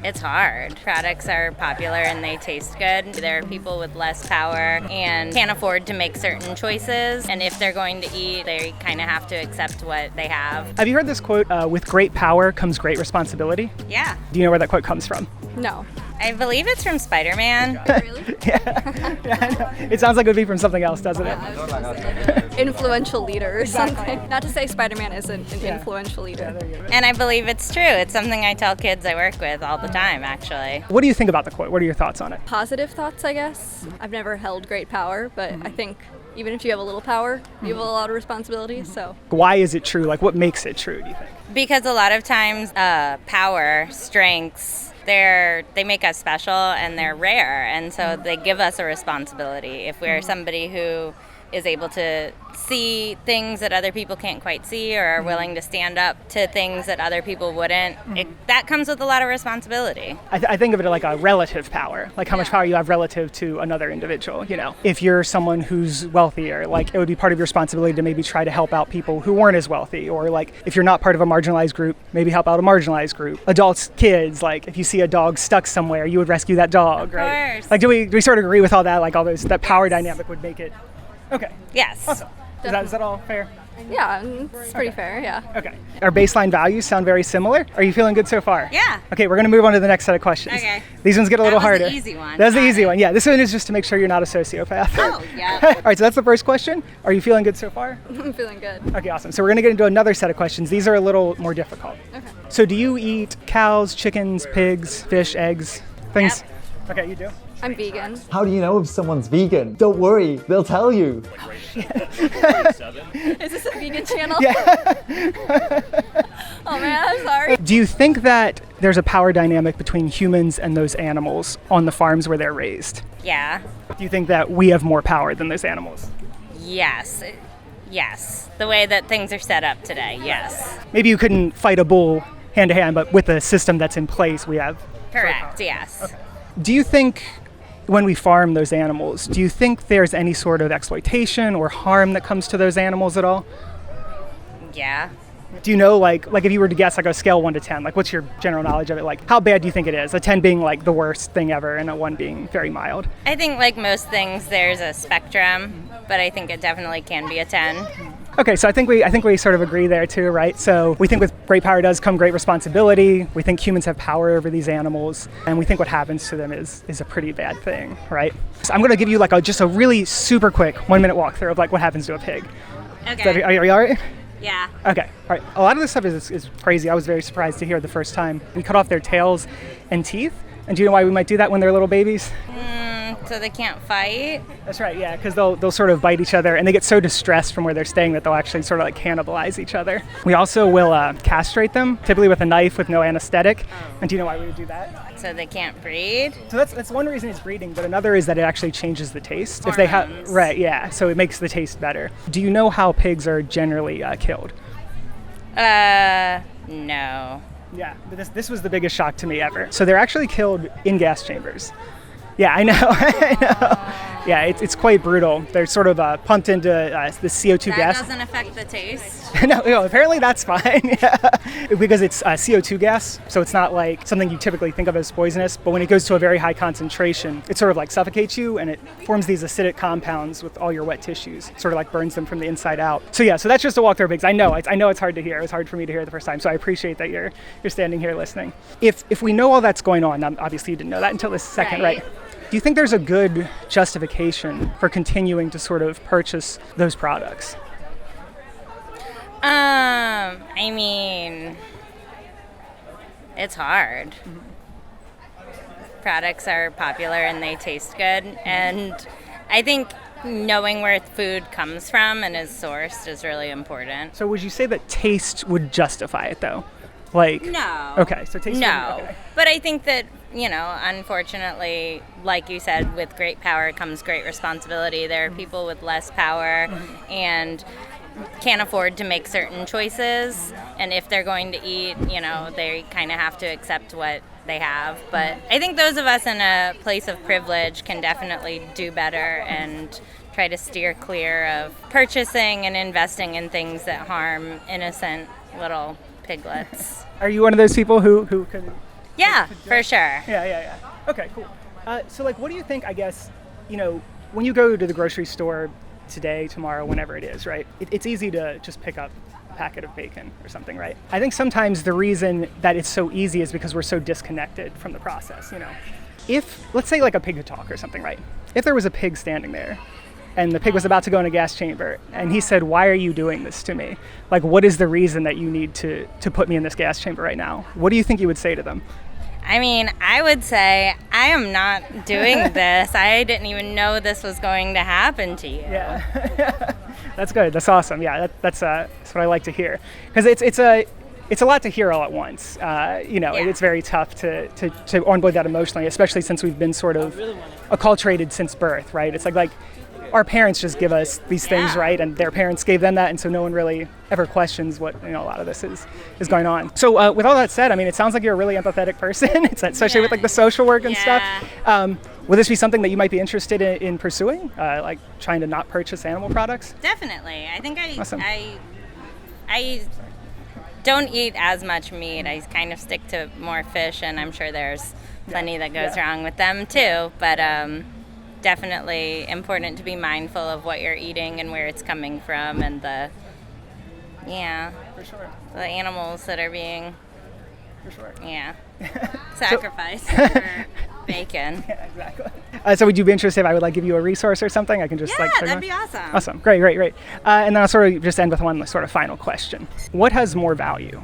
It's hard. Products are popular and they taste good. There are people with less power and can't afford to make certain choices. And if they're going to eat, they kind of have to accept what they have. Have you heard this quote, with great power comes great responsibility? Yeah. Do you know where that quote comes from? No. I believe it's from Spider-Man. Really? Yeah, I know. It sounds like it would be from something else, doesn't it? Influential leader or something. Not to say Spider-Man isn't an influential leader. And I believe it's true. It's something I tell kids I work with all the time, actually. What do you think about the quote? What are your thoughts on it? Positive thoughts, I guess. I've never held great power, but I think even if you have a little power, you have a lot of responsibility, so. Why is it true? Like, what makes it true, do you think? Because a lot of times power, strengths, they make us special and they're rare, and so they give us a responsibility. If we're somebody who is able to see things that other people can't quite see or are willing to stand up to things that other people wouldn't, that comes with a lot of responsibility. I think of it like a relative power, like how much power you have relative to another individual, you know. If you're someone who's wealthier, like it would be part of your responsibility to maybe try to help out people who weren't as wealthy, or like if you're not part of a marginalized group, maybe help out a marginalized group. Adults, kids, like if you see a dog stuck somewhere, you would rescue that dog, right? Of course. Like do we sort of agree with all that, like all those, that power dynamic would make it? Okay. Yes. Awesome. Is that all fair? Yeah, it's pretty fair, yeah. Okay. Our baseline values sound very similar. Are you feeling good so far? Yeah. Okay, we're going to move on to the next set of questions. Okay. These ones get a little That was harder. the easy one. That's the Got easy it. one. Yeah, this one is just to make sure you're not a sociopath. Oh, yeah. All right, so that's the first question. Are you feeling good so far? I'm feeling good. Okay, awesome. So we're going to get into another set of questions. These are a little more difficult. Okay. So do you eat cows, chickens, pigs, fish, eggs, things? Yep. Okay, you do? I'm vegan. How do you know if someone's vegan? Don't worry, they'll tell you. Is this a vegan channel? Yeah. Oh man, I'm sorry. Do you think that there's a power dynamic between humans and those animals on the farms where they're raised? Yeah. Do you think that we have more power than those animals? Yes. Yes. The way that things are set up today, yes. Maybe you couldn't fight a bull hand to hand, but with the system that's in place, we have. Correct, yes. Do you think when we farm those animals, do you think there's any sort of exploitation or harm that comes to those animals at all? Yeah. Do you know, like if you were to guess like a scale 1 to 10, like what's your general knowledge of it? Like how bad do you think it is? A 10 being like the worst thing ever and a 1 being very mild. I think like most things, there's a spectrum, but I think it definitely can be a 10. Okay, so I think we sort of agree there too, right? So we think with great power does come great responsibility. We think humans have power over these animals, and we think what happens to them is a pretty bad thing, right? So I'm going to give you like just a really super quick 1-minute walkthrough of like what happens to a pig. Okay. Are you all right? Yeah. Okay, all right. A lot of this stuff is crazy. I was very surprised to hear the first time. We cut off their tails and teeth. And do you know why we might do that when they're little babies? So they can't fight? That's right, yeah, because they'll sort of bite each other, and they get so distressed from where they're staying that they'll actually sort of like cannibalize each other. We also will castrate them, typically with a knife with no anesthetic. And do you know why we would do that? So they can't breed? So that's one reason it's breeding, but another is that it actually changes the taste. If they have, right, yeah, so it makes the taste better. Do you know how pigs are generally killed? No. Yeah, but this was the biggest shock to me ever. So they're actually killed in gas chambers. Yeah, I know. I know. Yeah, it's quite brutal. They're sort of pumped into the CO2 gas. That doesn't affect the taste? No, apparently that's fine. Yeah. Because it's CO2 gas, so it's not like something you typically think of as poisonous, but when it goes to a very high concentration, it sort of like suffocates you, and it forms these acidic compounds with all your wet tissues, sort of like burns them from the inside out. So yeah, so that's just a walk through pigs. I know it's hard to hear. It was hard for me to hear the first time, so I appreciate that you're standing here listening. If we know all that's going on, obviously you didn't know that until this second, right? Do you think there's a good justification for continuing to sort of purchase those products? I mean, it's hard. Products are popular and they taste good, and I think knowing where food comes from and is sourced is really important. So would you say that taste would justify it though? Like No. Okay, so taste No. okay. But I think that, unfortunately, like you said, with great power comes great responsibility. There are people with less power and can't afford to make certain choices, and if they're going to eat, they kind of have to accept what they have. But I think those of us in a place of privilege can definitely do better and try to steer clear of purchasing and investing in things that harm innocent little piglets. Are you one of those people who could Yeah, for sure. Yeah. Okay, cool. So like, what do you think, I guess, when you go to the grocery store today, tomorrow, whenever it is, right? It's easy to just pick up a packet of bacon or something, right? I think sometimes the reason that it's so easy is because we're so disconnected from the process, If, let's say like a pig could talk or something, right? If there was a pig standing there and the pig was about to go in a gas chamber and he said, "Why are you doing this to me? Like, what is the reason that you need to put me in this gas chamber right now?" What do you think you would say to them? I mean, I would say, I am not doing this. I didn't even know this was going to happen to you. Yeah. That's good. That's awesome. Yeah, that's what I like to hear. Because it's a lot to hear all at once. It's very tough to onboard that emotionally, especially since we've been sort of acculturated since birth, right? It's like our parents just give us these things, right? And their parents gave them that, and so no one really ever questions what a lot of this is going on. So with all that said, I mean, it sounds like you're a really empathetic person, especially with like the social work and stuff. Would this be something that you might be interested in pursuing, like trying to not purchase animal products? Definitely. I think Awesome. I don't eat as much meat. I kind of stick to more fish, and I'm sure there's plenty that goes wrong with them too. But definitely important to be mindful of what you're eating and where it's coming from, and the animals that are being sacrificed for bacon. Yeah, exactly. So would you be interested if I would give you a resource or something? I can just that'd be awesome. Awesome. Great. And then I'll sort of just end with one sort of final question. What has more value?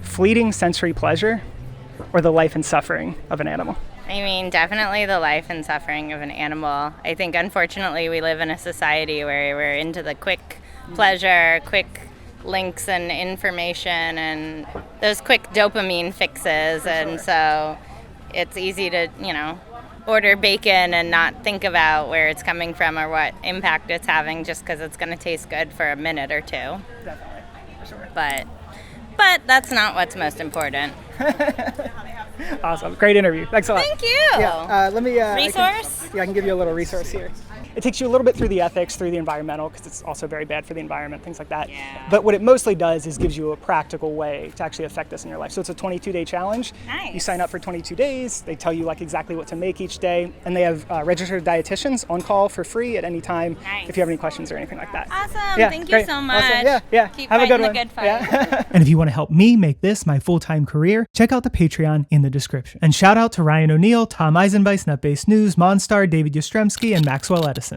Fleeting sensory pleasure or the life and suffering of an animal? I mean, definitely the life and suffering of an animal. I think, unfortunately, we live in a society where we're into the quick pleasure, quick links and information, and those quick dopamine fixes. And so it's easy to, order bacon and not think about where it's coming from or what impact it's having just because it's going to taste good for a minute or two. Definitely, for sure. But that's not what's most important. Awesome. Great interview. Thanks a lot. Thank you. Yeah. Let me. Resource? I can give you a little resource here. It takes you a little bit through the ethics, through the environmental, because it's also very bad for the environment, things like that. Yeah. But what it mostly does is gives you a practical way to actually affect this in your life. So it's a 22-day challenge. Nice. You sign up for 22 days. They tell you exactly what to make each day, and they have registered dietitians on call for free at any time if you have any questions or anything like that. Awesome. Yeah, Thank great. you so much. Awesome. Yeah. Keep have a good fighting one. the good fight. Yeah. And if you want to help me make this my full-time career, check out the Patreon in the description. And shout out to Ryan O'Neill, Tom Eisenbeiss, NetBase News, Monstar, David Yastrzemski, and Maxwell Edison.